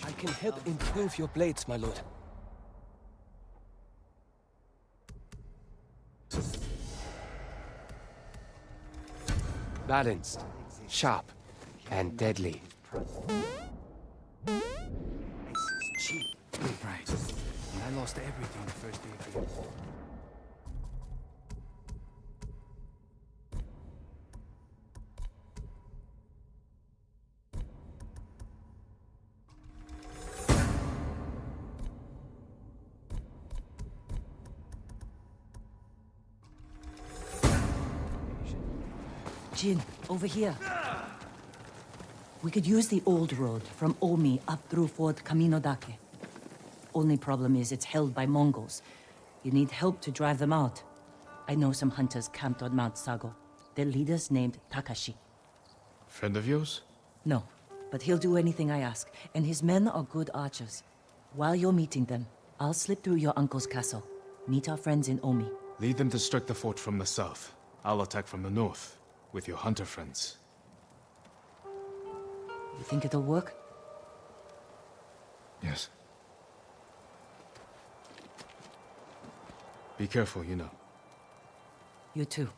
I can help improve your blades, my lord. Balanced, sharp, and deadly. Cheap. Right. And I lost everything the first day I got home. Jin, over here. We could use the old road from Omi up through Fort Kaminodake. Only problem is it's held by Mongols. You need help to drive them out. I know some hunters camped on Mount Sago. Their leader's named Takashi. Friend of yours? No, but he'll do anything I ask, and his men are good archers. While you're meeting them, I'll slip through your uncle's castle. Meet our friends in Omi. Lead them to strike the fort from the south. I'll attack from the north, with your hunter friends. You think it'll work? Yes. Be careful, you know. You too.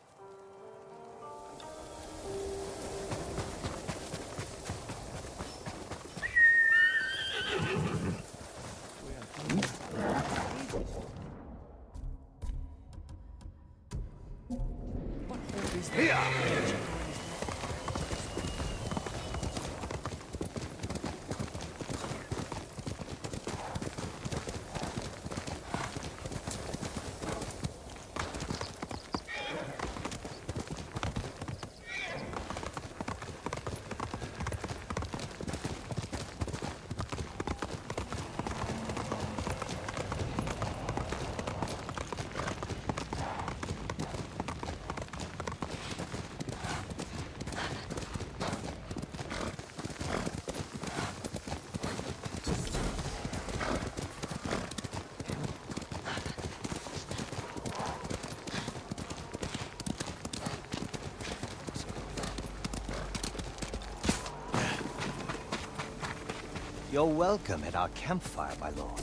You're welcome at our campfire, my lord.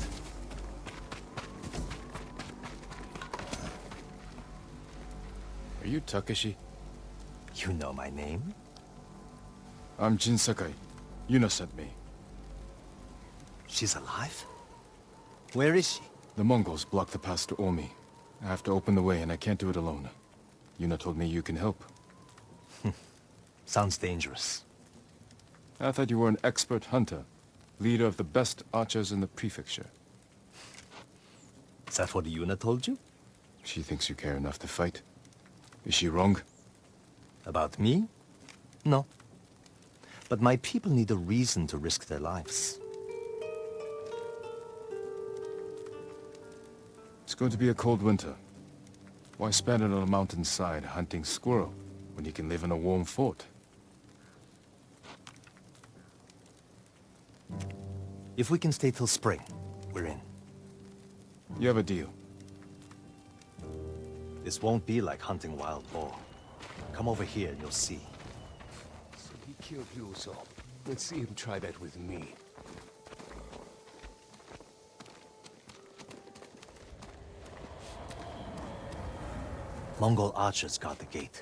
Are you Takashi? You know my name? I'm Jin Sakai. Yuna sent me. She's alive? Where is she? The Mongols blocked the pass to Omi. I have to open the way, and I can't do it alone. Yuna told me you can help. Sounds dangerous. I thought you were an expert hunter. Leader of the best archers in the prefecture. Is that what Yuna told you? She thinks you care enough to fight. Is she wrong? About me? No. But my people need a reason to risk their lives. It's going to be a cold winter. Why spend it on a mountainside hunting squirrel when you can live in a warm fort? If we can stay till spring, we're in. You have a deal. This won't be like hunting wild boar. Come over here and you'll see. So he killed Ryuzo. Let's see him try that with me. Mongol archers guard the gate.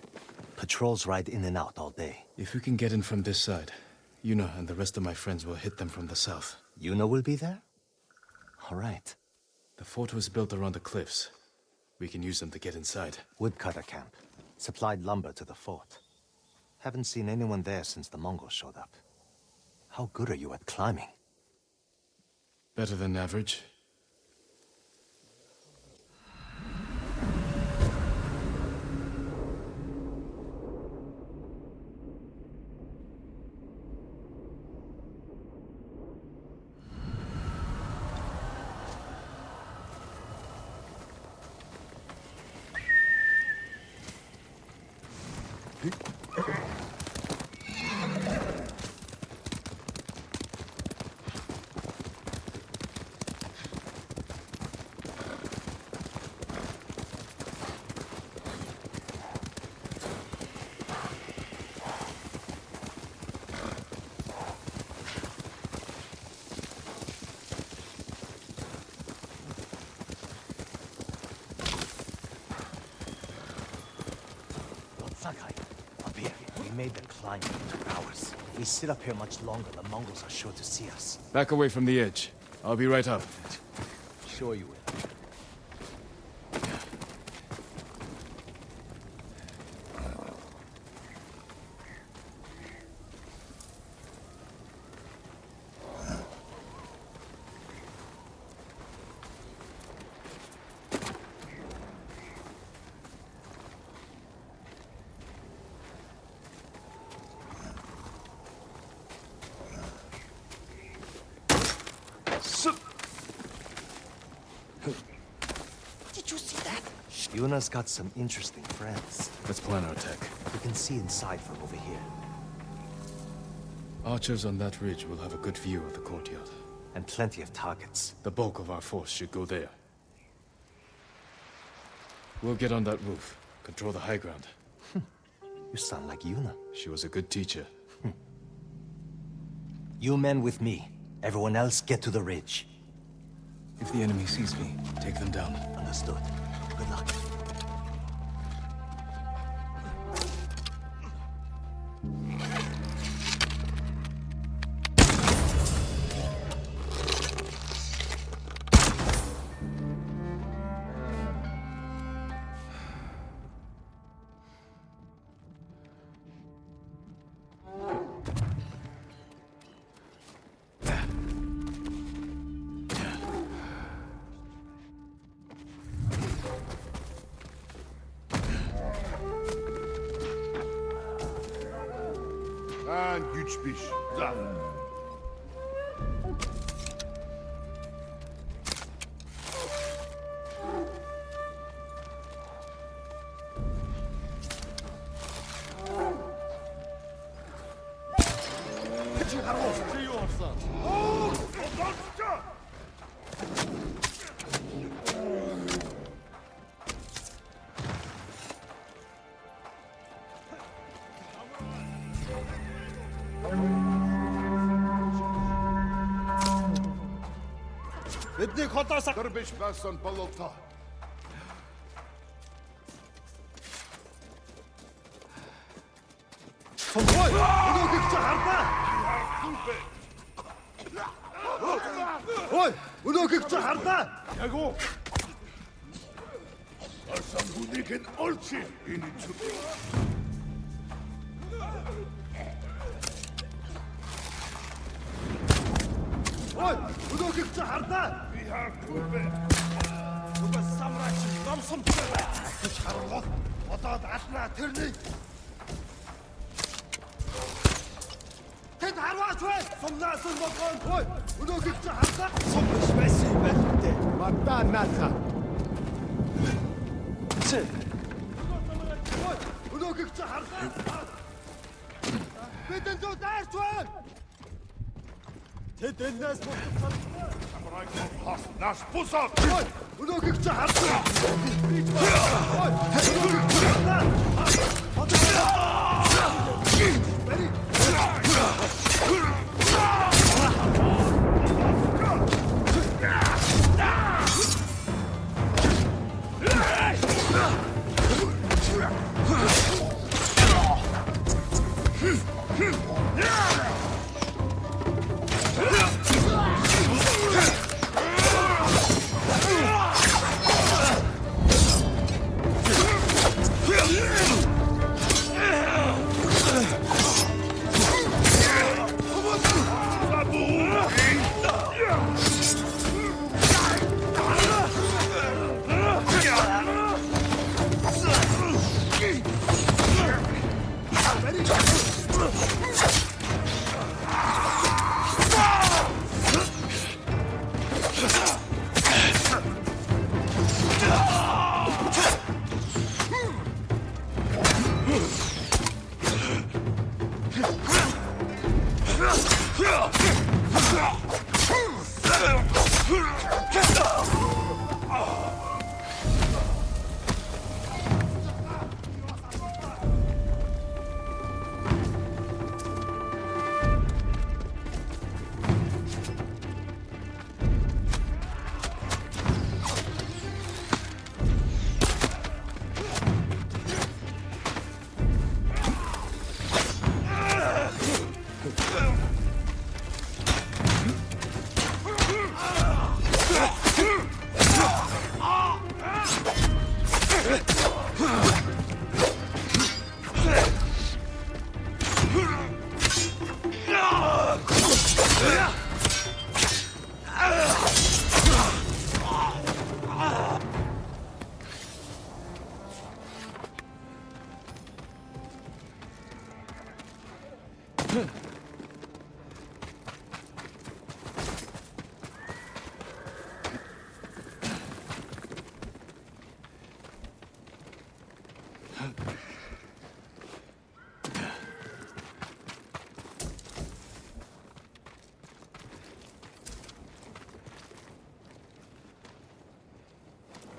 Patrols ride in and out all day. If we can get in from this side, Yuna and the rest of my friends will hit them from the south. Yuna will be there? All right. The fort was built around the cliffs. We can use them to get inside. Woodcutter camp. Supplied lumber to the fort. Haven't seen anyone there since the Mongols showed up. How good are you at climbing? Better than average. made the climb in 2 hours. If we sit up here much longer, the Mongols are sure to see us. Back away from the edge. I'll be right up. Sure you will. Did you see that? Yuna's got some interesting friends. Let's plan our attack. We can see inside from over here. Archers on that ridge will have a good view of the courtyard. And plenty of targets. The bulk of our force should go there. We'll get on that roof. Control the high ground. You sound like Yuna. She was a good teacher. You men with me. Everyone else get to the ridge. If the enemy sees me, take them down. Understood. Good luck. En güçmüş. Zan. Бидний холоос Тэр биш байсан бололтой. Ой! Өнөөгч хардаа! Ой! Өнөөгч хардаа! Яг уу. Асан бүнийг нь олчих энэ чиг. Ой! Өнөөгч хардаа! Би харахгүй. Угаас самраач номсомчтой. Ахиж харангуул одоод алнаа тэрний. Тэд харваач вэ? Сумнаас нь болгоон. Ой! Өнөөгч хардаа! Сумш байсан юм байна үү? Мата ната. Ой! Өнөөгч хардаа! Бидэн зүү дайрч вэ? Тэд энэс болчихсон. Самурай хос наш бусаад. Ой! Өнөөгч хардаа! Ой! Өнөөгч хардаа! Бери!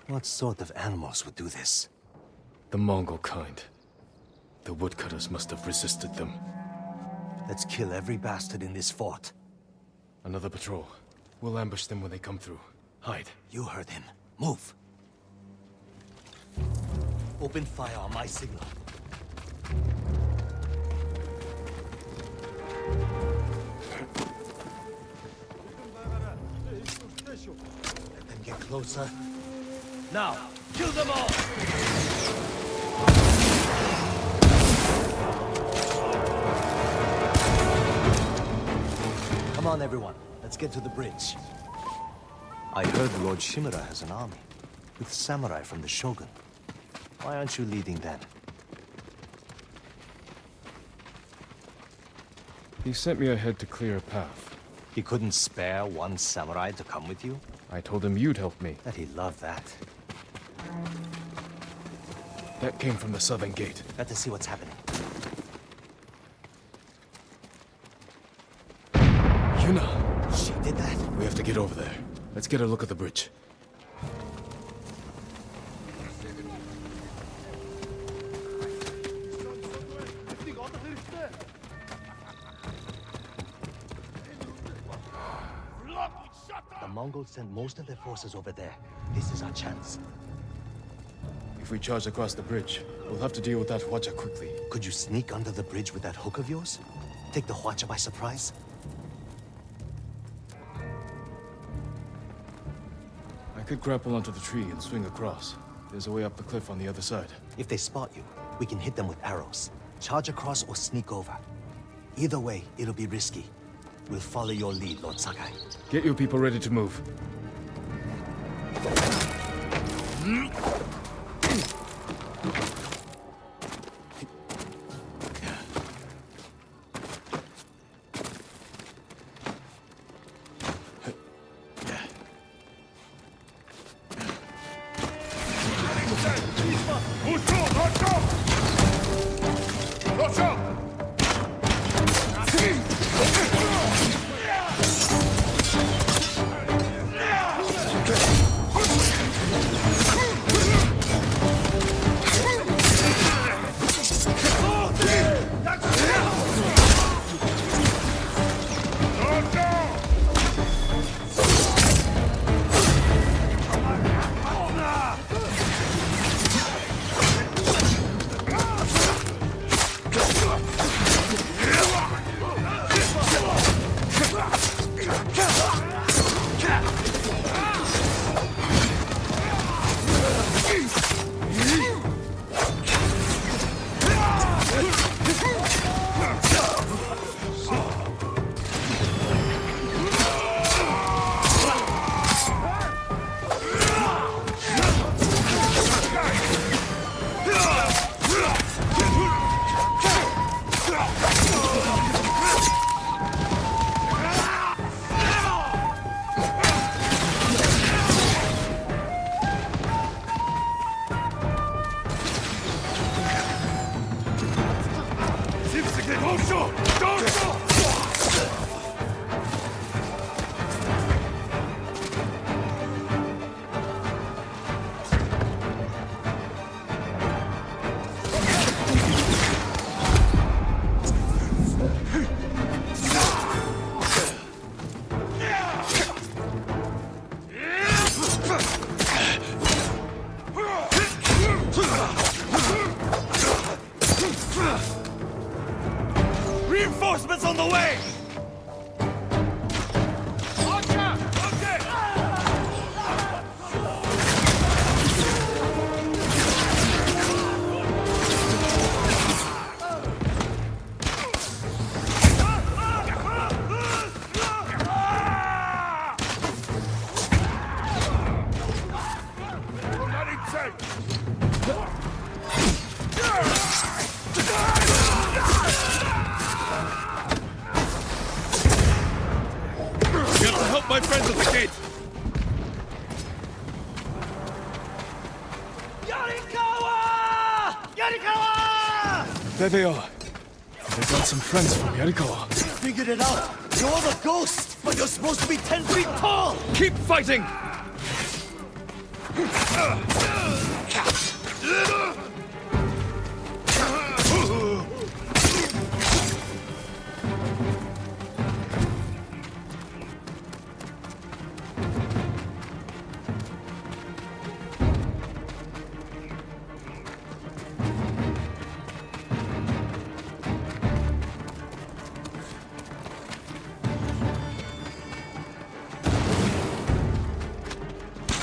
What sort of animals would do this? The Mongol kind. The woodcutters must have resisted them. Let's kill every bastard in this fort. Another patrol. We'll ambush them when they come through. Hide. You heard him. Move. Open fire on my signal. Let them get closer. Now, kill them all! Come on, everyone. Let's get to the bridge. I heard Lord Shimura has an army, with samurai from the Shogun. Why aren't you leading them? He sent me ahead to clear a path. He couldn't spare one samurai to come with you? I told him you'd help me. Bet he loved that. That came from the southern gate. Got to see what's happening. Yuna! She did that? We have to get over there. Let's get a look at the bridge. The Mongols sent most of their forces over there. This is our chance. If we charge across the bridge, we'll have to deal with that Hwacha quickly. Could you sneak under the bridge with that hook of yours? Take the Hwacha by surprise? I could grapple onto the tree and swing across. There's a way up the cliff on the other side. If they spot you, we can hit them with arrows. Charge across or sneak over. Either way, it'll be risky. We'll follow your lead, Lord Sakai. Get your people ready to move. My friends at the gate! There they are. They got some friends from Yarikawa. Figured it out. You're the ghost, but you're supposed to be 10 feet tall. Keep fighting!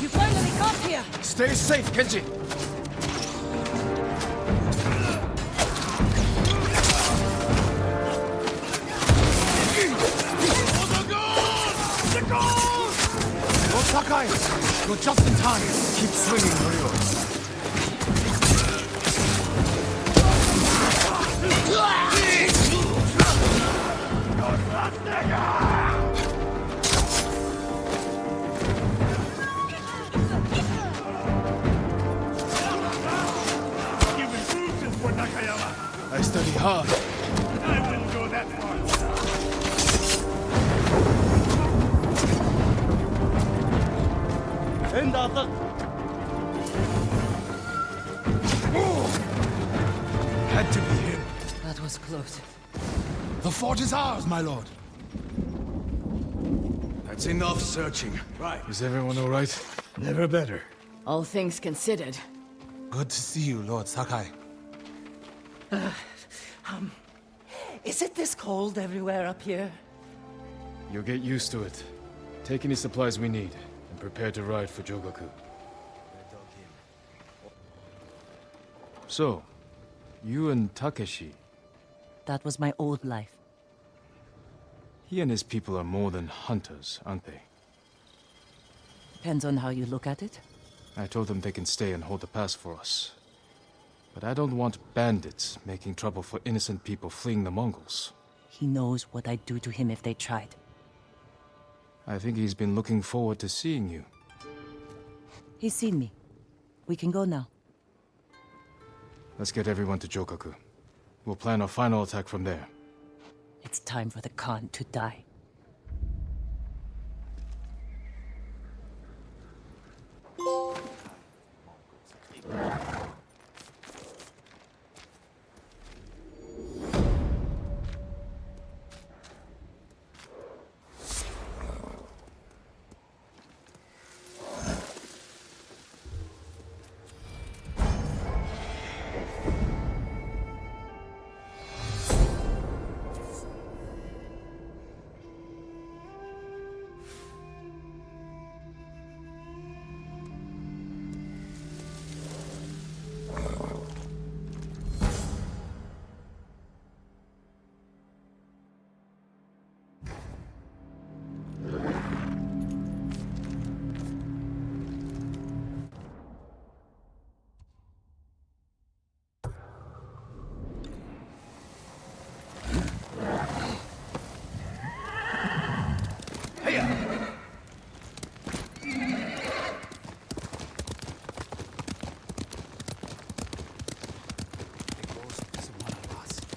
You finally got here! Stay safe, Kenji. Lord Sakai, you're just in time. Keep swinging, Norio. Give me bruises for Nakayama. I study hard. I wouldn't go that far. Had to be him. That was close. The fort is ours, my lord. That's enough searching. Right. Is everyone all right? Never better. All things considered. Good to see you, Lord Sakai. Is it this cold everywhere up here? You'll get used to it. Take any supplies we need, and prepare to ride for Jogaku. So, you and Takeshi, That was my old life. he and his people are more than hunters, aren't they? Depends on how you look at it. I told them they can stay and hold the pass for us. But I don't want bandits making trouble for innocent people fleeing the Mongols. He knows what I'd do to him if they tried. I think he's been looking forward to seeing you. He's seen me. We can go now. Let's get everyone to Jogaku. We'll plan our final attack from there. It's time for the Khan to die.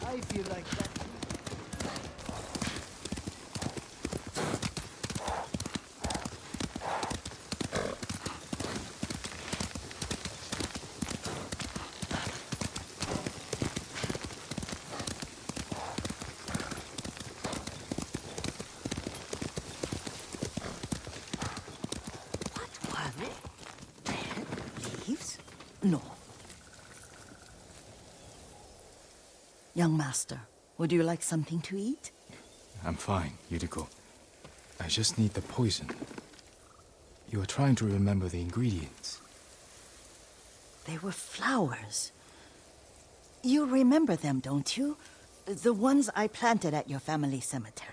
I feel like that. Leaves? No. Young master, would you like something to eat? I'm fine, Yuriko. I just need the poison. You are trying to remember the ingredients. They were flowers. You remember them, don't you? The ones I planted at your family cemetery.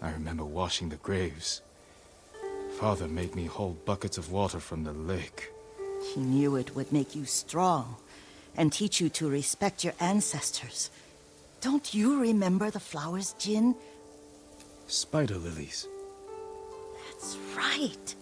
I remember washing the graves. Father made me hold buckets of water from the lake. He knew it would make you strong and teach you to respect your ancestors. Don't you remember the flowers, Jin? Spider lilies. That's right.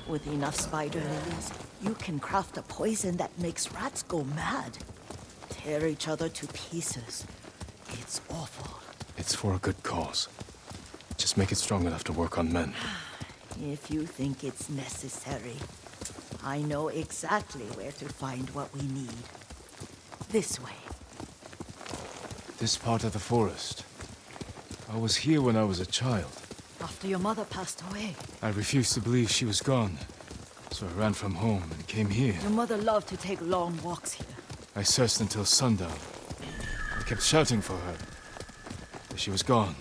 With enough spider lilies, you can craft a poison that makes rats go mad. Tear each other to pieces. It's awful. It's for a good cause. Just make it strong enough to work on men. If you think it's necessary, I know exactly where to find what we need. This way. This part of the forest. I was here when I was a child. After your mother passed away. I refused to believe she was gone. So I ran from home and came here. Your mother loved to take long walks here. I searched until sundown. I kept shouting for her. But she was gone.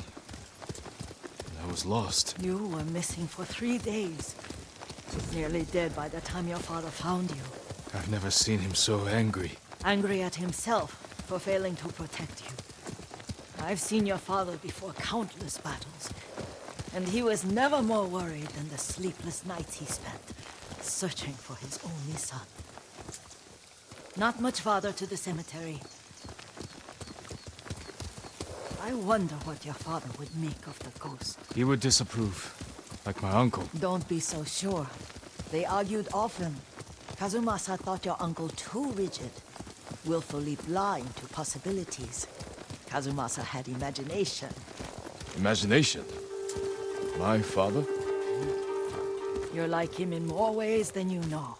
And I was lost. You were missing for 3 days. Nearly dead by the time your father found you. I've never seen him so angry. Angry at himself for failing to protect you. I've seen your father before countless battles. And he was never more worried than the sleepless nights he spent searching for his only son. Not much farther to the cemetery. I wonder what your father would make of the ghost. He would disapprove. Like my uncle. Don't be so sure. They argued often. Kazumasa thought your uncle too rigid, willfully blind to possibilities. Kazumasa had imagination. Imagination? My father? You're like him in more ways than you know.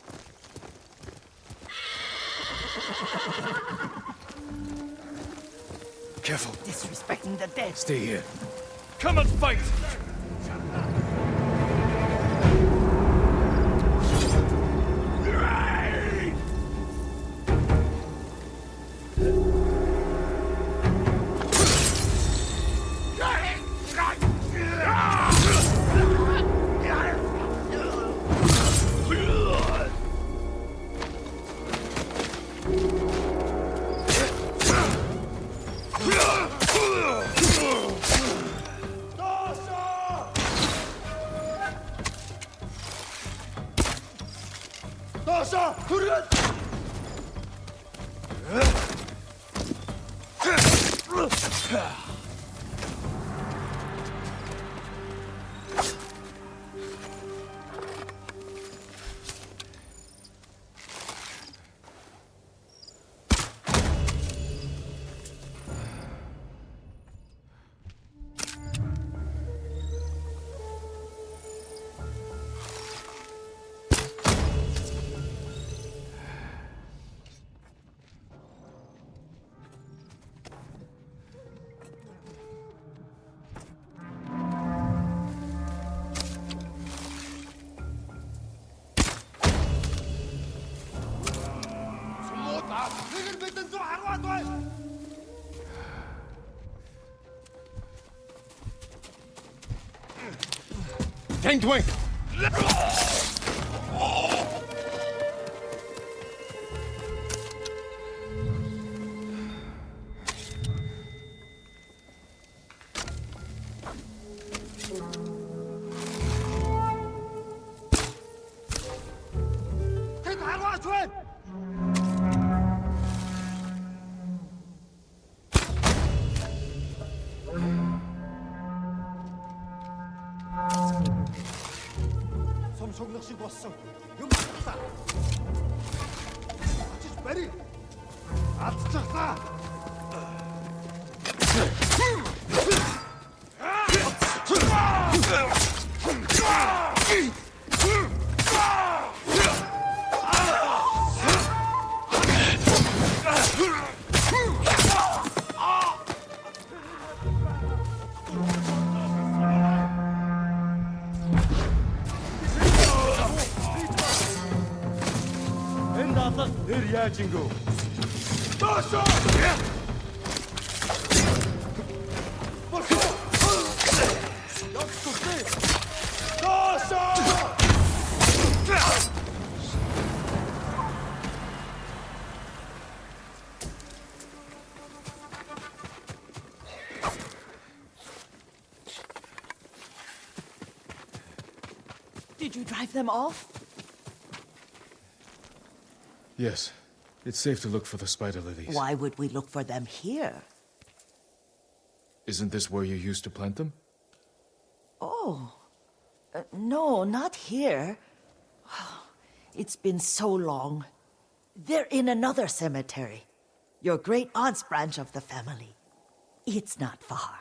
Careful. Disrespecting the dead. Stay here. Come and fight! Tengdwing! Jingo. Did you drive them off? Yes. It's safe to look for the spider lilies. Why would we look for them here? Isn't this where you used to plant them? Oh. No, not here. It's been so long. They're in another cemetery. Your great-aunt's branch of the family. It's not far.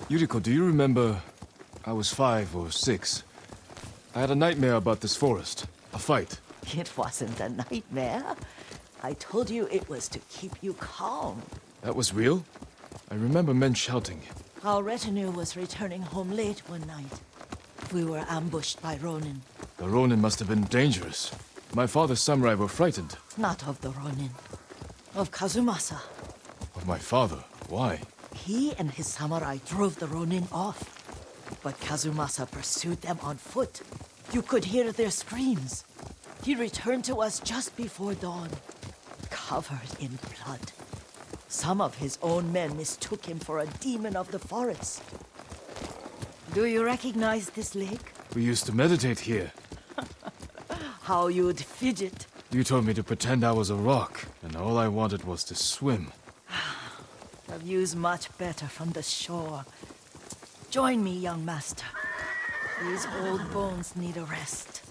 Yuriko, do you remember... I was 5 or 6. I had a nightmare about this forest. A fight. It wasn't a nightmare. I told you it was to keep you calm. That was real? I remember men shouting. Our retinue was returning home late one night. We were ambushed by Ronin. The Ronin must have been dangerous. My father's samurai were frightened. Not of the Ronin. Of Kazumasa. Of my father? Why? He and his samurai drove the Ronin off. But Kazumasa pursued them on foot. You could hear their screams. He returned to us just before dawn, covered in blood. Some of his own men mistook him for a demon of the forest. Do you recognize this lake? We used to meditate here. How you'd fidget. You told me to pretend I was a rock, and all I wanted was to swim. The view's much better from the shore. Join me, young master. These old bones need a rest.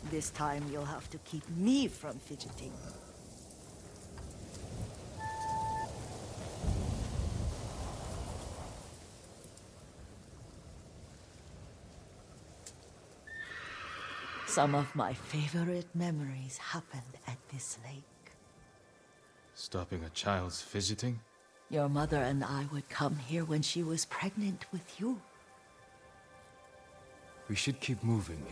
This time you'll have to keep me from fidgeting. Some of my favorite memories happened at this lake. Stopping a child's fidgeting? Your mother and I would come here when she was pregnant with you. We should keep moving.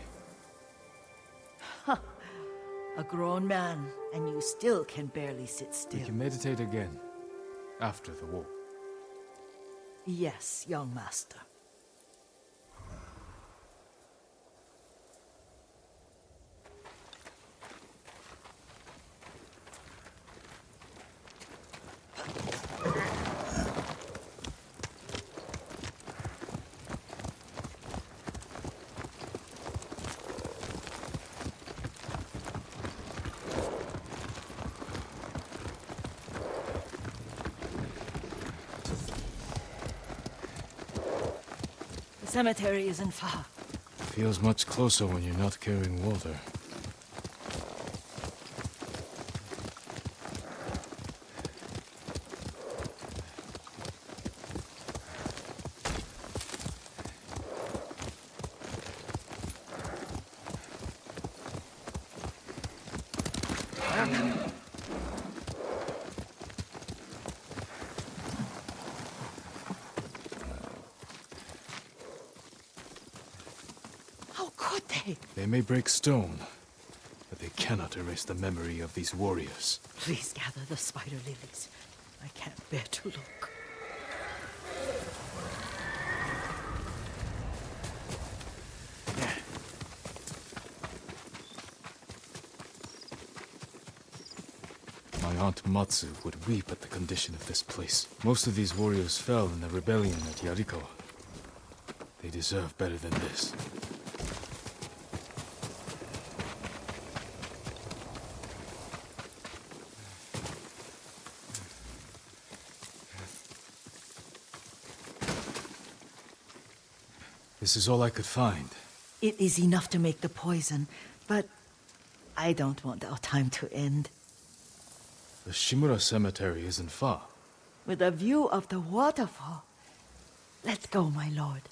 A grown man, and you still can barely sit We still. can meditate again. After the war. Yes, young master. The cemetery isn't far. Feels much closer when you're not carrying water. How could they? They may break stone, but they cannot erase the memory of these warriors. Please gather the spider lilies. I can't bear to look. My aunt Matsu would weep at the condition of this place. Most of these warriors fell in the rebellion at Yarikawa. They deserve better than this. This is all I could find. It is enough to make the poison, but I don't want our time to end. The Shimura Cemetery isn't far. With a view of the waterfall. Let's go, my lord.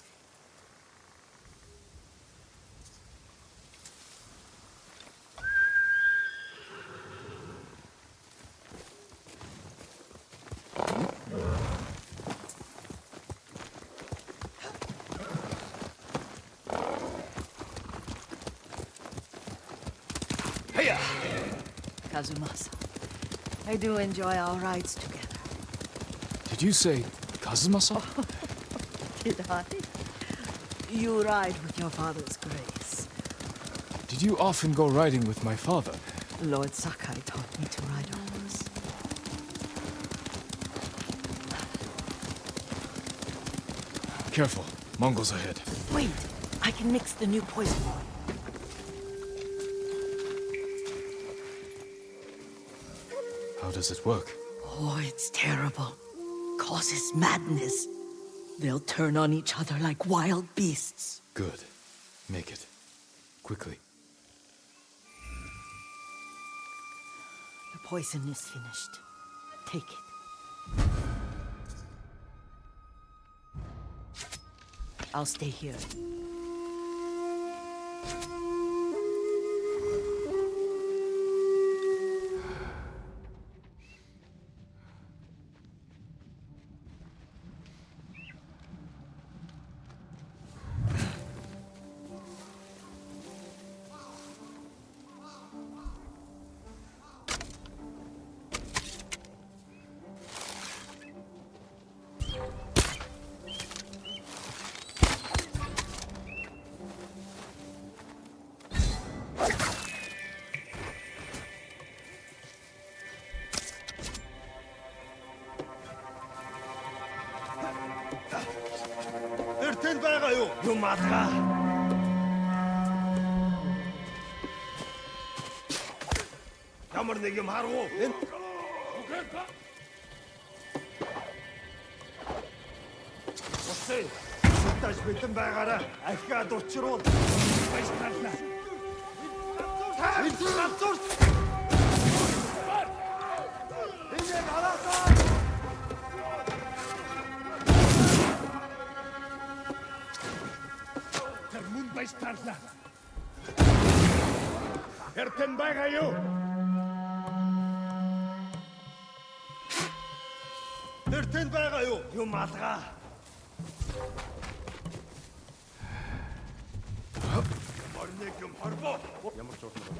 Kazumasa, I do enjoy our rides together. Did you say Kazuma-san? Did I? You ride with your father's grace. Did you often go riding with my father? Lord Sakai taught me to ride a horse. Careful. Mongols ahead. Wait, I can mix the new poison. How does it work? Oh, it's terrible. Causes madness. They'll turn on each other like wild beasts. Good. Make it. Quickly. The poison is finished. Take it. I'll stay here. Эртэн байгаа юу? Юм алгаа. Ямар нэг юм харав уу? Энэ Усээ. Сэтэж битэн байгаараа ахиад учруул. Байж тарлаа. Ганцуурс. Энэ халаасаа. Мөн байж тарлаа. Эртэн байгаа юу? Эртэн байгаа юу? Юм алгаа. Ямар нэг юм харбоо. Ямар ч утга.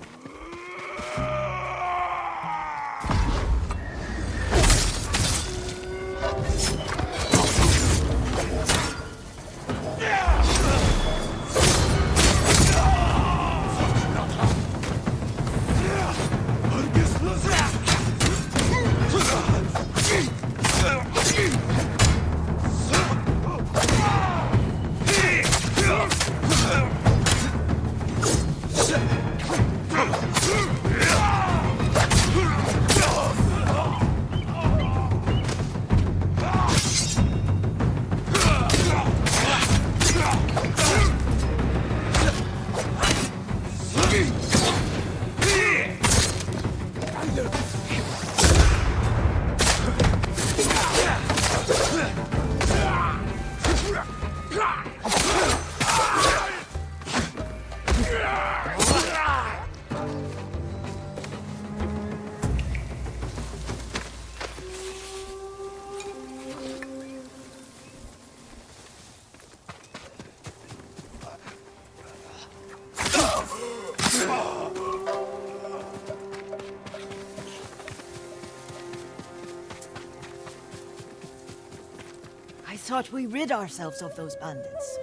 I thought we rid ourselves of those bandits.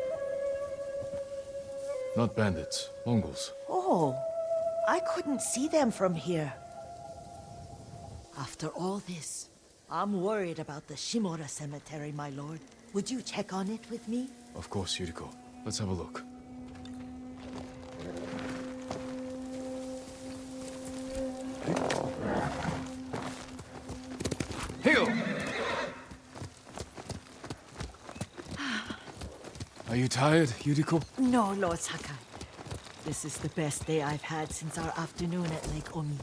Not bandits. Mongols. Oh, I couldn't see them from here. After all this, I'm worried about the Shimura cemetery, my lord. Would you check on it with me? Of course, Yuriko. Let's have a look. Hail! Are you tired, Yuriko? No, Lord Sakai. This is the best day I've had since our afternoon at Lake Omi.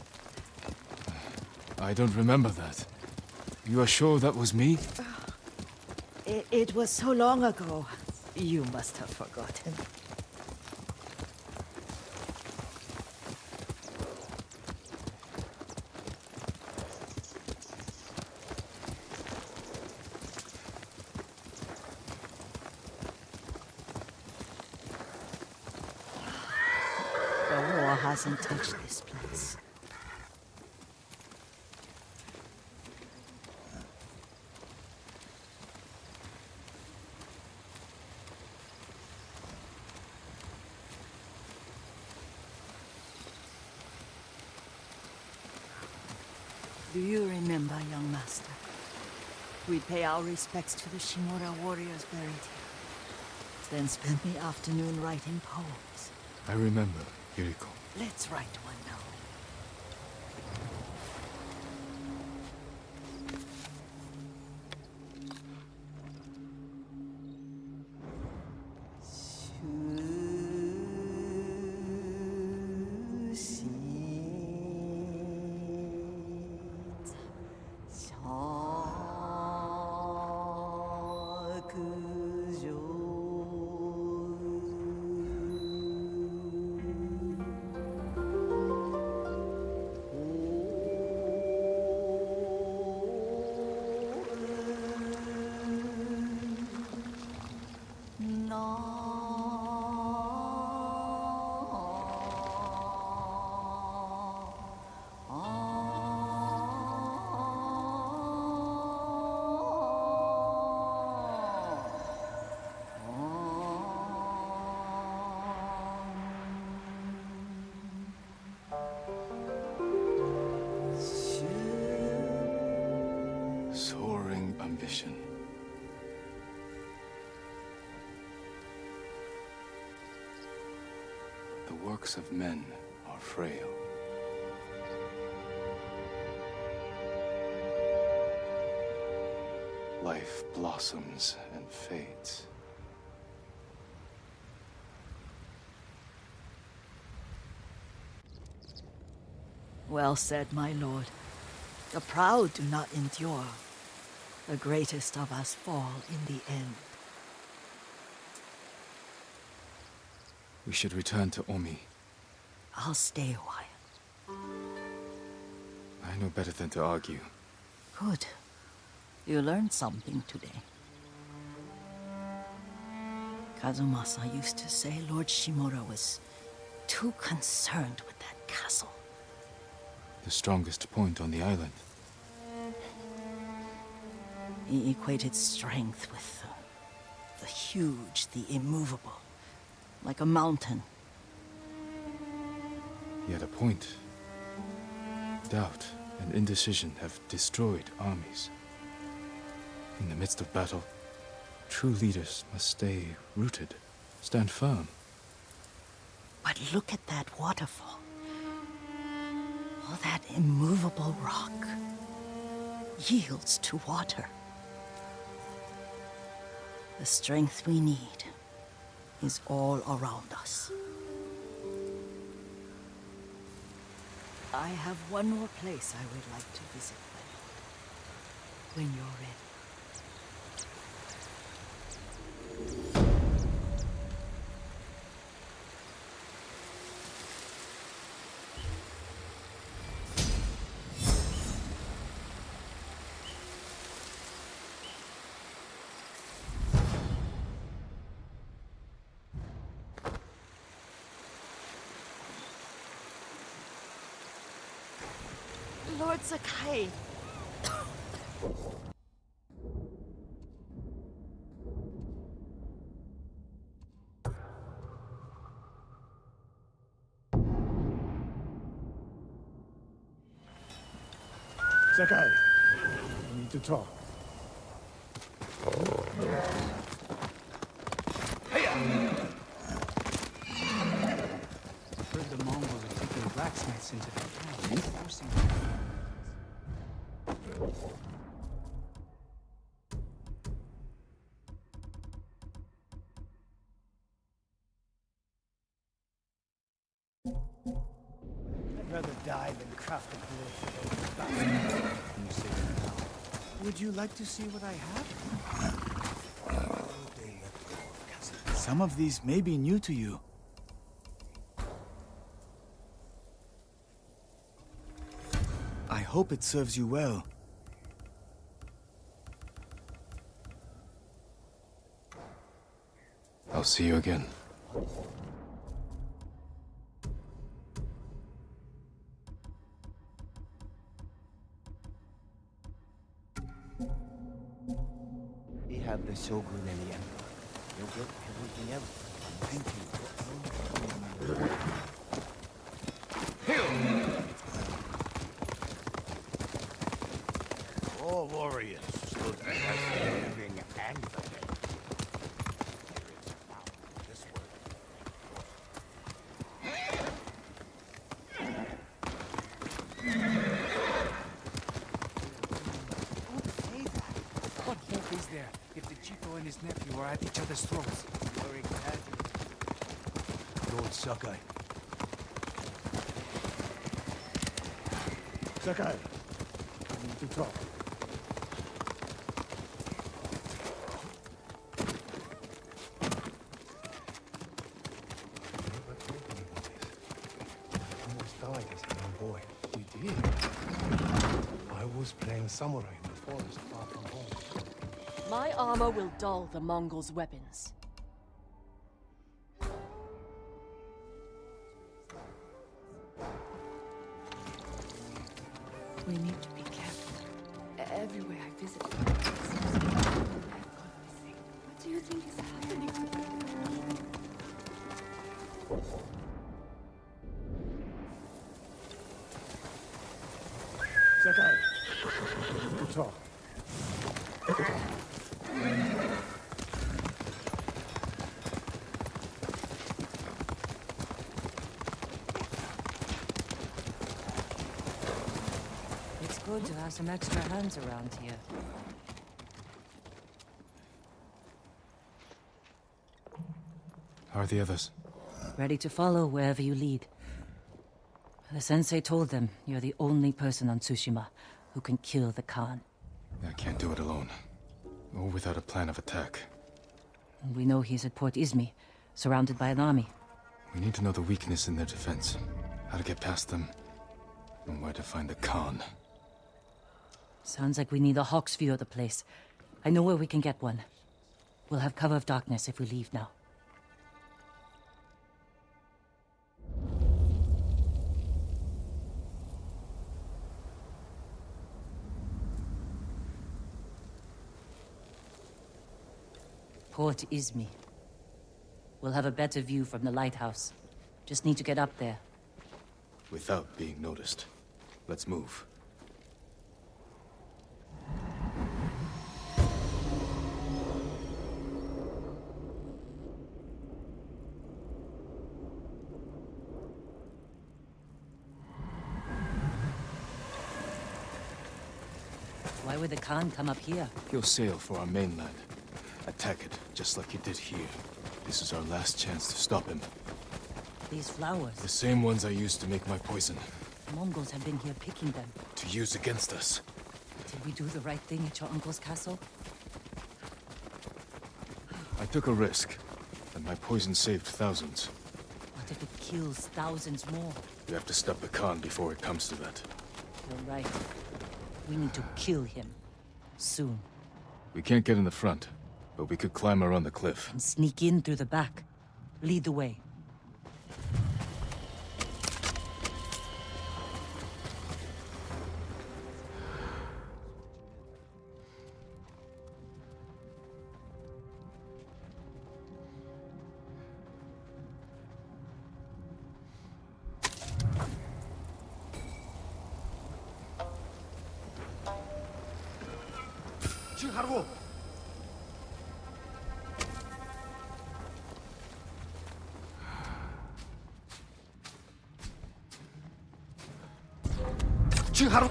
I don't remember that. You are sure that was me? It was so long ago. You must have forgotten. The war hasn't touched this place. Do you remember, young master? We'd pay our respects to the Shimura warriors buried here. Then spend the afternoon writing poems. I remember, Yuriko. Let's write one now. Soaring ambition. The works of men are frail. Life blossoms and fades. Well said, my lord. The proud do not endure. The greatest of us fall in the end. We should return to Omi. I'll stay a while. I know better than to argue. Good. You learned something today. Kazumasa used to say Lord Shimura was too concerned with that castle. The strongest point on the island. He equated strength with the huge, the immovable, like a mountain. He had a point. Doubt and indecision have destroyed armies. In the midst of battle, true leaders must stay rooted, stand firm. But look at that waterfall. All that immovable rock yields to water. The strength we need is all around us. I have one more place I would like to visit, my lord. When you're ready. Lord Sakai. Sakai, we need to talk. I've heard the Mongols are taking blacksmiths into their camp, forcing them. I'd rather die than craft a blade for those bastards. You say that now. Would you like to see what I have? Some of these may be new to you. I hope it serves you well. I'll see you again. We have the Shogun and the Emperor. You'll get everything else. Thank you. All warriors stood against the living and the dead. There is power in this world. Don't say that. What hope is there if the Jito and his nephew are at each other's throats? You're exaggerating. Lord Sakai. Sakai, we need to talk. I almost died as a young boy. You did? I was playing samurai in the forest far from home. My armor will dull the Mongols' weapons. We need to be careful. Everywhere I visit, it seems to be I've gone missing. What do you think is happening to me? Sakai, we need to talk. It's good to have some extra hands around here. How are the others? Ready to follow wherever you lead. The sensei told them you're the only person on Tsushima who can kill the Khan. I can't do it alone. Or without a plan of attack. And we know he's at Port Izmi, surrounded by an army. We need to know the weakness in their defense, how to get past them, and where to find the Khan. Sounds like we need a hawk's view of the place. I know where we can get one. We'll have cover of darkness if we leave now. Port Izmi. We'll have a better view from the lighthouse. Just need to get up there. Without being noticed. Let's move. Why would the Khan come up here? He'll sail for our mainland. Attack it, just like he did here. This is our last chance to stop him. These flowers. The same ones I used to make my poison. Mongols have been here picking them. To use against us. Did we do the right thing at your uncle's castle? I took a risk, and my poison saved thousands. What if it kills thousands more? We have to stop the Khan before it comes to that. You're right. We need to kill him. Soon. We can't get in the front, but we could climb around the cliff. And sneak in through the back. Lead the way. Chiharu! Chiharu!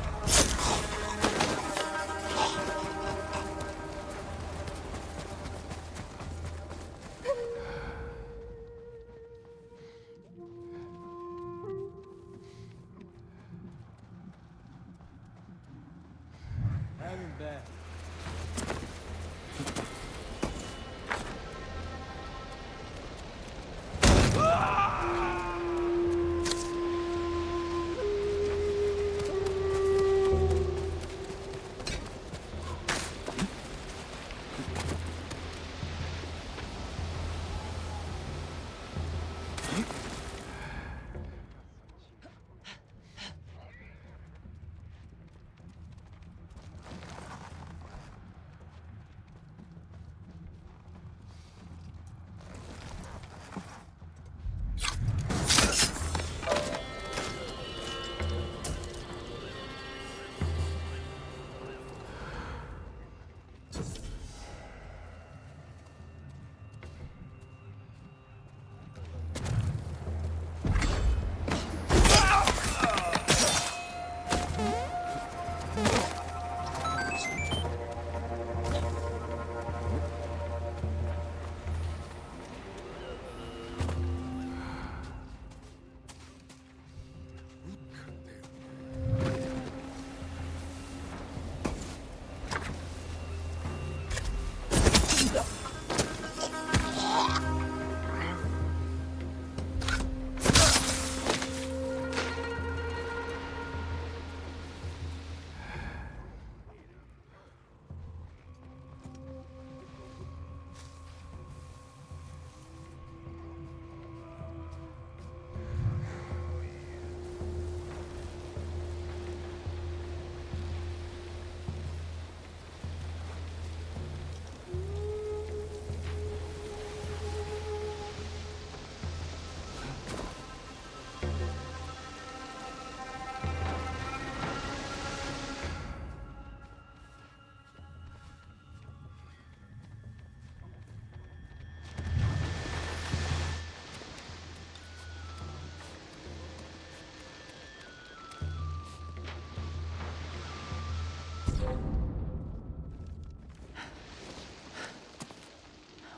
Have him back.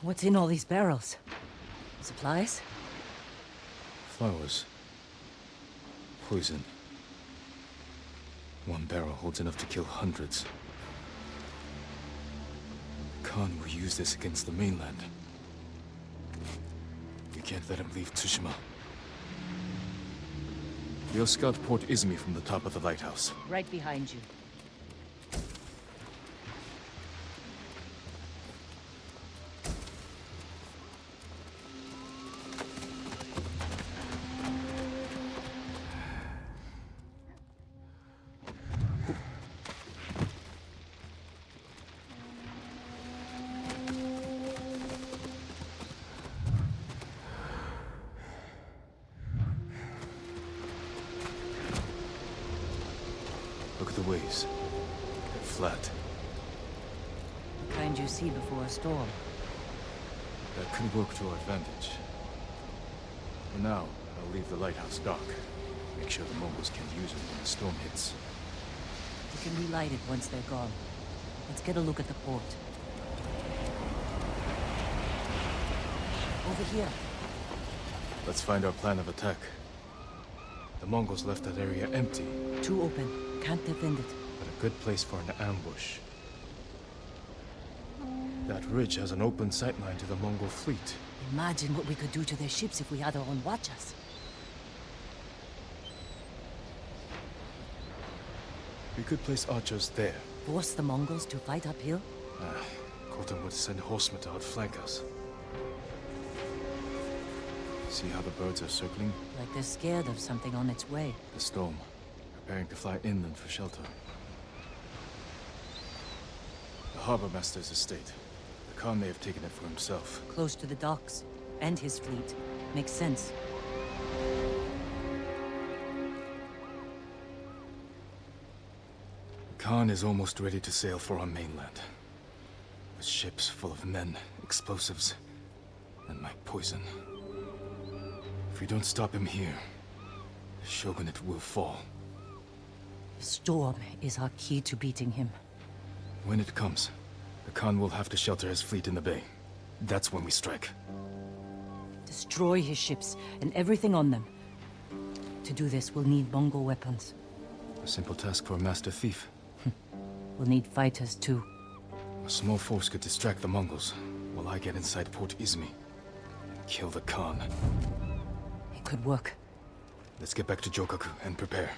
What's in all these barrels? Supplies? Flowers. Poison. One barrel holds enough to kill hundreds. Khan will use this against the mainland. We can't let him leave Tsushima. We'll scout Port Izumi from the top of the lighthouse. Right behind you. Look at the waves. They're flat. The kind you see before a storm. That could work to our advantage. For now, I'll leave the lighthouse dark. Make sure the Mongols can't use it when the storm hits. We can relight it once they're gone. Let's get a look at the port. Over here. Let's find our plan of attack. The Mongols left that area empty, Too open. Can't defend it. but a good place for an ambush. That ridge has an open sightline to the Mongol fleet. Imagine what we could do to their ships if we had our own watchers. We could place archers there. Force the Mongols to fight uphill? Khotan would send horsemen to outflank us. See how the birds are circling? Like they're scared of something on its way. The storm. Preparing to fly inland for shelter. The harbor master's estate. The Khan may have taken it for himself. Close to the docks. And his fleet. Makes sense. The Khan is almost ready to sail for our mainland. With ships full of men, explosives, and my poison. If we don't stop him here, the shogunate will fall. Storm is our key to beating him. When it comes, the Khan will have to shelter his fleet in the bay. That's when we strike. Destroy his ships and everything on them. To do this, we'll need Mongol weapons. A simple task for a master thief. We'll need fighters too. A small force could distract the Mongols, while I get inside Port Izumi and kill the Khan. It could work. Let's get back to Jokaku and prepare.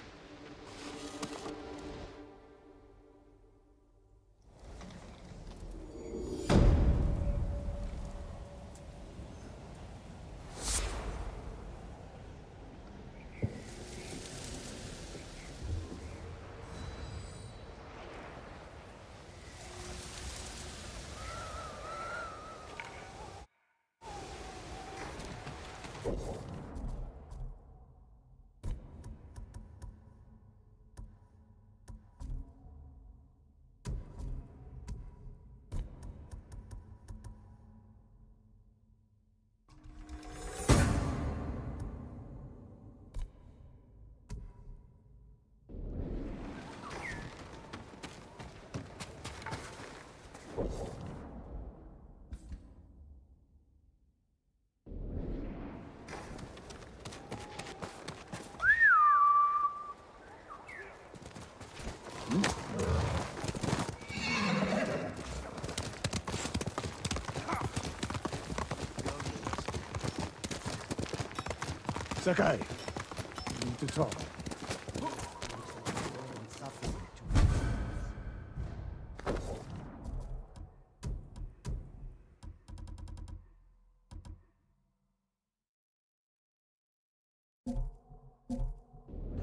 Sakai, we need to talk.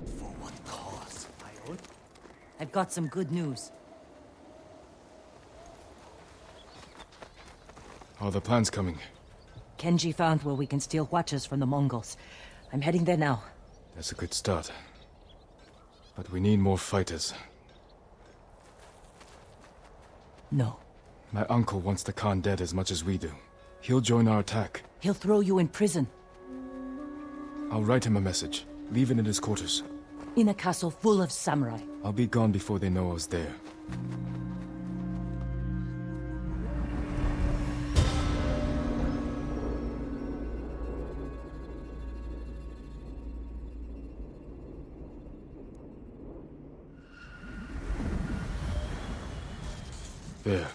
For what cause, Iod? I've got some good news. How are the plans coming? Kenji found where we can steal watchers from the Mongols. I'm heading there now. That's a good start. But we need more fighters. No. My uncle wants the Khan dead as much as we do. He'll join our attack. He'll throw you in prison. I'll write him a message. Leave it in his quarters. In a castle full of samurai. I'll be gone before they know I was there. There.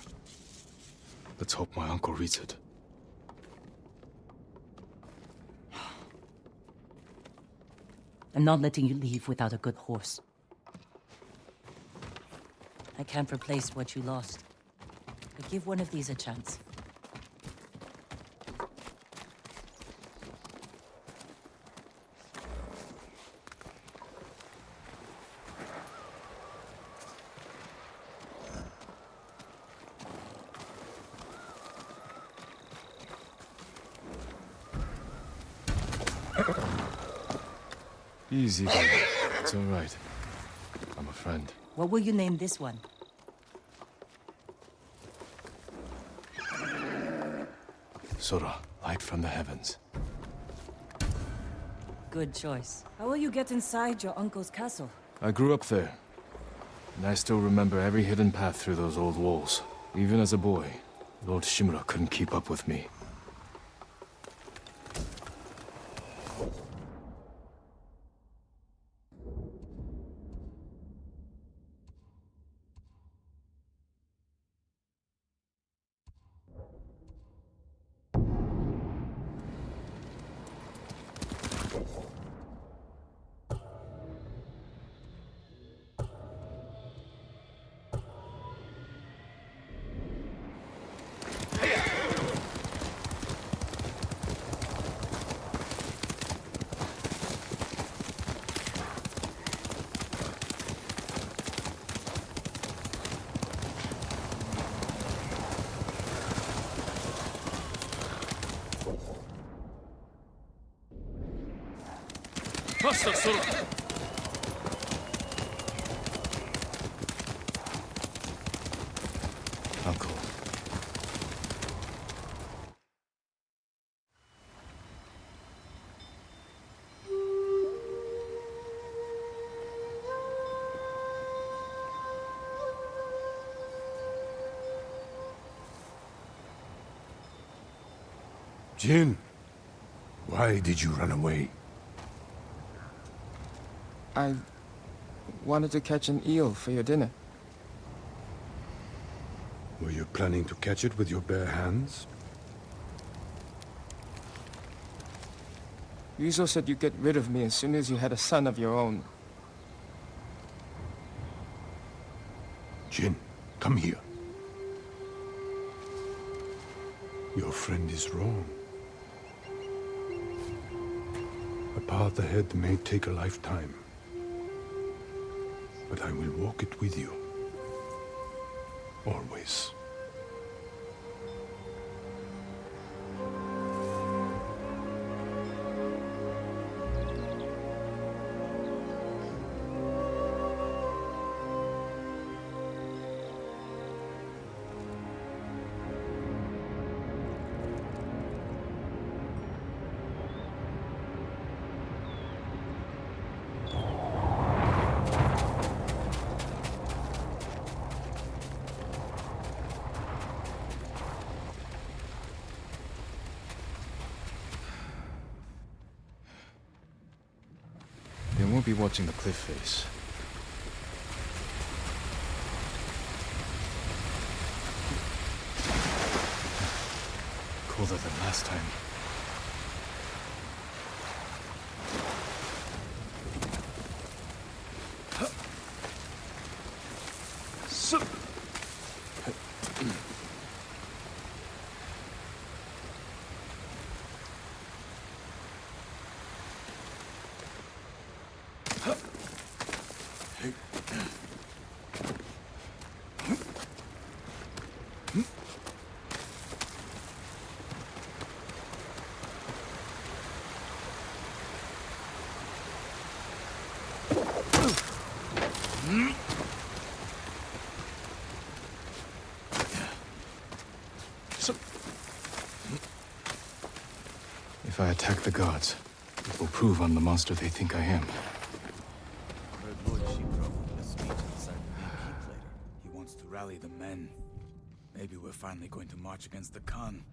Let's hope my uncle reads it. I'm not letting you leave without a good horse. I can't replace what you lost. But give one of these a chance. Easy, baby. It's all right. I'm a friend. What will you name this one? Sora, light from the heavens. Good choice. How will you get inside your uncle's castle? I grew up there, and I still remember every hidden path through those old walls. Even as a boy, Lord Shimura couldn't keep up with me. Faster, Sora! Uncle. Jin, why did you run away? I wanted to catch an eel for your dinner. Were you planning to catch it with your bare hands? Ryuzo said you'd get rid of me as soon as you had a son of your own. Jin, come here. Your friend is wrong. A path ahead may take a lifetime, but I will walk it with you. Always. They won't be watching the cliff face. Colder than last time. If I attack the gods, it will prove I'm the monster they think I am. Heard Lord Shimura will give a speech outside the main keep later. He wants to rally the men. Maybe we're finally going to march against the Khan.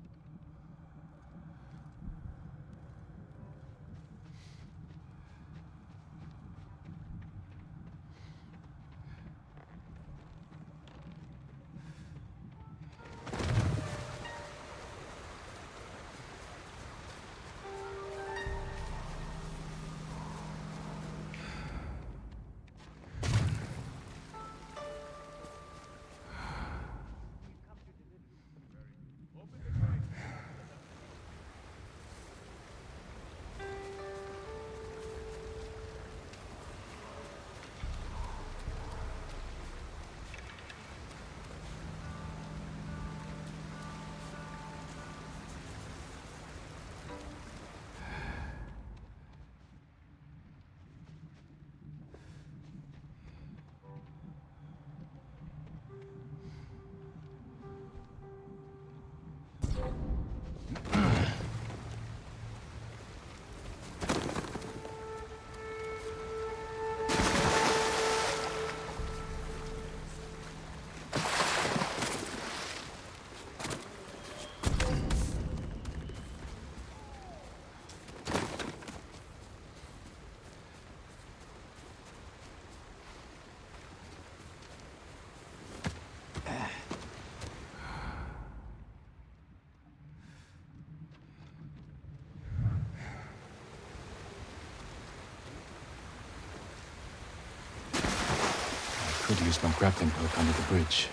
could use my grappling hook under the bridge,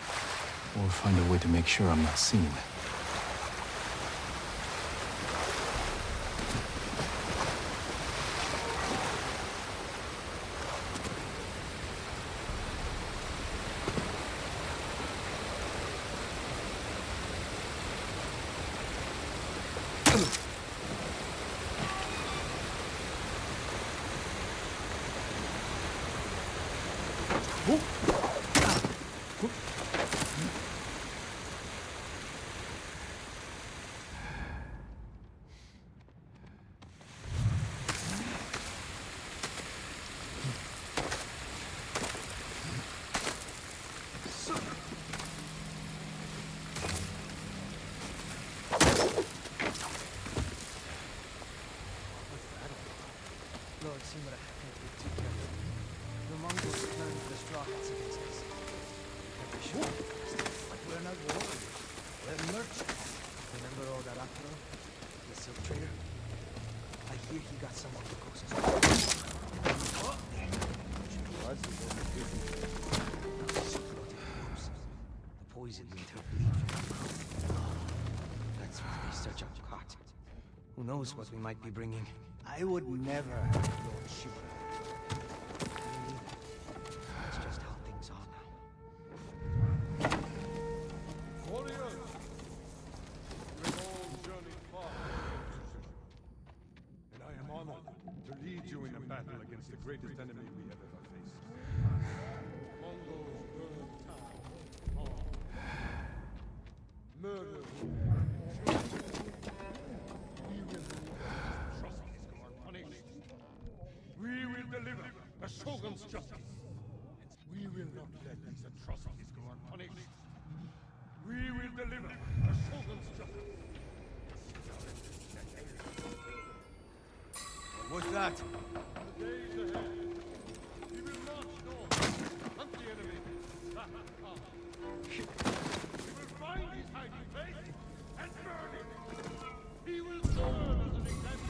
or find a way to make sure I'm not seen. Lord Shimura can't be too careful. The Mongols turned the straw hats against us. Every show, but we're not warriors. We're merchants. Remember old Arakuro, the silk trader? I hear he got some of the coast. Oh! Was the poison made her bleed from her mouth. That's what we search out caught. Who knows what we might be bringing? I would never hurt Lord Shimura. That's just how things are now. Warriors! You have all journeyed far to Tsushima, and I am honored to lead you in a battle against the greatest enemy we have ever faced. Mongols burn town, harm, murder. We will deliver the Shogun's justice. We will not let these atrocities go unpunished. We will deliver the Shogun's justice. What's that? The days ahead, we will march north, hunt the enemy, trap Khan. We will find his hiding place and burn him. He will serve as an example.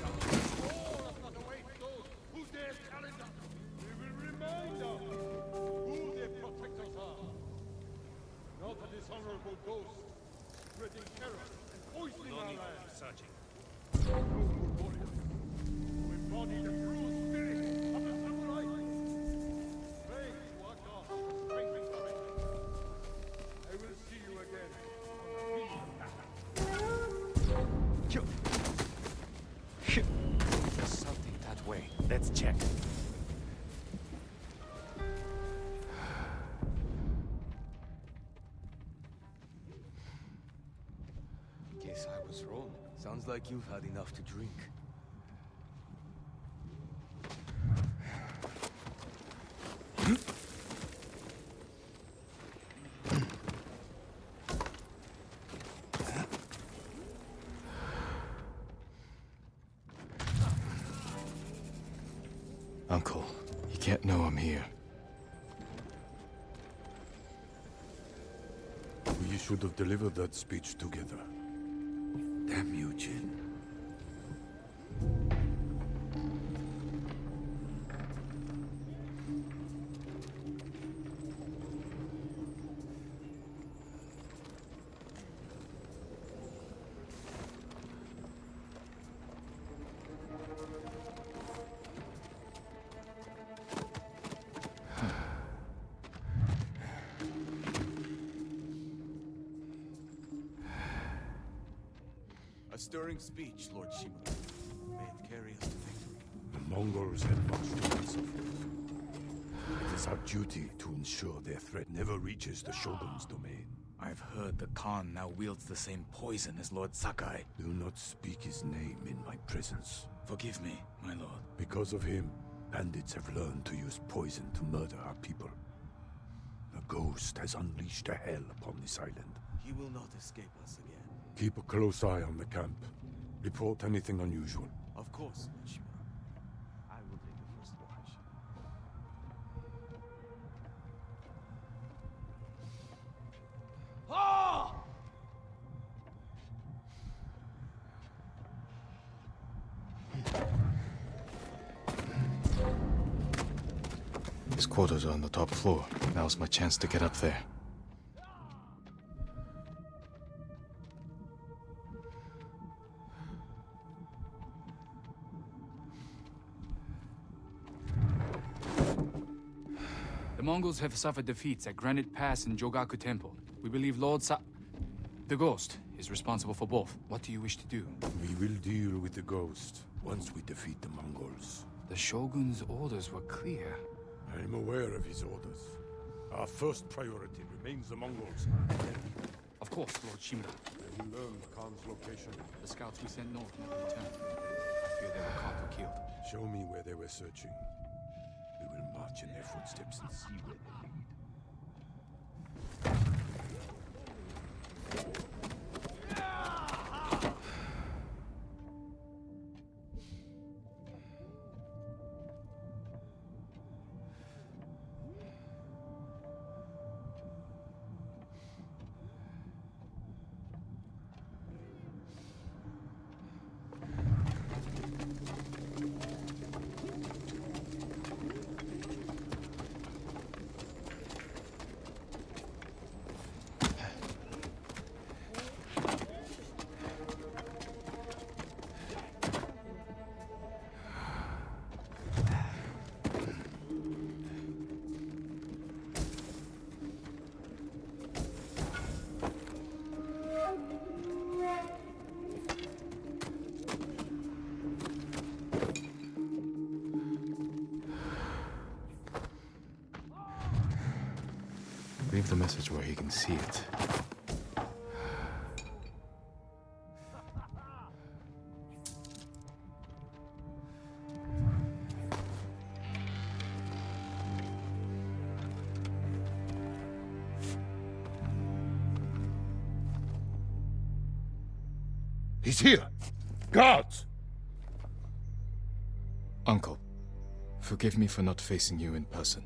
All of not await those who dare challenge us. We will remind them who their protectors are. Not a dishonorable ghost, spreading terror and poisoning our land. Searching. Noble warriors, who embody the true spirit of the samurai. Pray to our God for strength and courage. I will see you again on the field of battle. There's something that way. Let's check. Guess I was wrong. Sounds like you've had enough to drink. Uncle, you can't know I'm here. We should have delivered that speech together. Damn you, Jin. A stirring speech, Lord Shimura. May it carry us to victory. The Mongols had much to answer for. It is our duty to ensure their threat never reaches the Shogun's domain. I've heard the Khan now wields the same poison as Lord Sakai. Do not speak his name in my presence. Forgive me, my lord. Because of him, bandits have learned to use poison to murder our people. The ghost has unleashed a hell upon this island. He will not escape us again. Keep a close eye on the camp. Report anything unusual. Of course, Lord Shimura. I will take the first watch. Ah! His quarters are on the top floor. Now's my chance to get up there. The Mongols have suffered defeats at Granite Pass and Jogaku Temple. We believe the Ghost is responsible for both. What do you wish to do? We will deal with the ghost once we defeat the Mongols. The Shogun's orders were clear. I am aware of his orders. Our first priority remains the Mongols. Of course, Lord Shimura. I will learn Khan's location. The scouts we sent north never returned. I fear they were caught or killed. Show me where they were searching. We will march in their footsteps and see where they lead. Leave the message where he can see it. He's here! Guards! Uncle, forgive me for not facing you in person.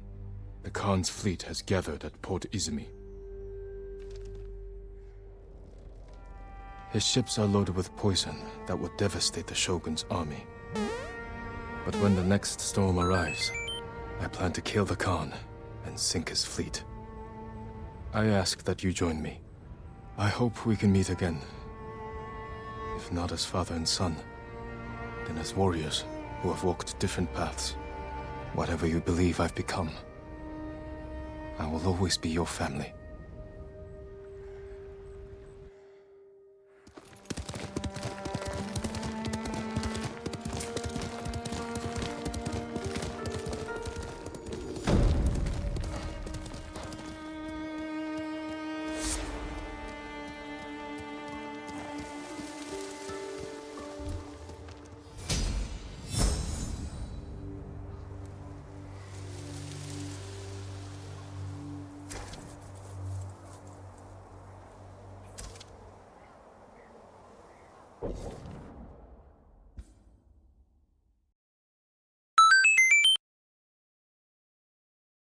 The Khan's fleet has gathered at Port Izumi. His ships are loaded with poison that will devastate the Shogun's army. But when the next storm arrives, I plan to kill the Khan and sink his fleet. I ask that you join me. I hope we can meet again. If not as father and son, then as warriors who have walked different paths. Whatever you believe I've become, I will always be your family. You